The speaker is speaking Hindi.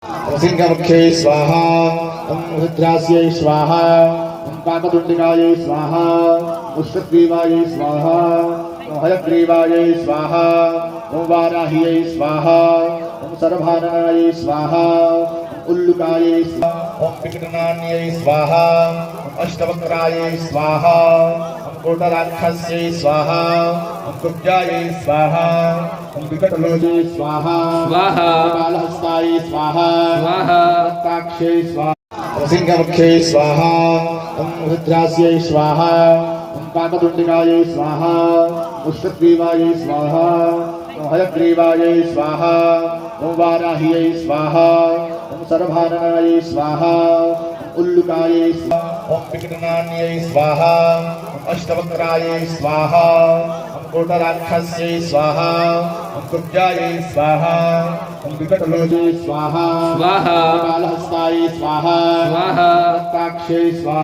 सिंहमुख्यै स्वाहा ॐ रुद्रास्यै स्वाहा ॐ काकतुण्डिकायै स्वाहा मुष्टग्रीवायै स्वाहा ॐ हयग्रीवायै स्वाहा ॐ वाराह्यै स्वाहा ॐ सर्वभारणायै स्वाहा ॐ उल्लुकायै स्वाहा ॐ विकटनान्यै स्वाहा ॐ अष्टवक्रायै स्वाहा ॐ कोटराक्षस्यै स्वाहा ॐ कुब्जायै स्वाहा ॐ विकटलोचै स्वाहा स्वाहा कालहस्तायै स्वाहा स्वाहा रक्ताक्षै स्वाहा सिंहमुख्यै स्वाहा ॐ रुद्रास्यै स्वाहा ॐ काकतुण्डिकायै स्वाहा मुष्टग्रीवायै स्वाहा ॐ हयग्रीवायै स्वाहा ॐ वाराह्यै स्वाहा ॐ सर्वभारणायै स्वाहा ॐ उल्लुकायै स्वाहा ॐ विकटनान्यै स्वाहा ॐ अष्टवक्रायै स्वाहा ॐ कोटराक्षस्यै स्वाहा ॐ कुब्जायै स्वाहा ॐ विकटलोचै स्वाहा स्वाहा कालहस्तायै स्वाहा स्वाहा रक्ताक्षै स्वाहा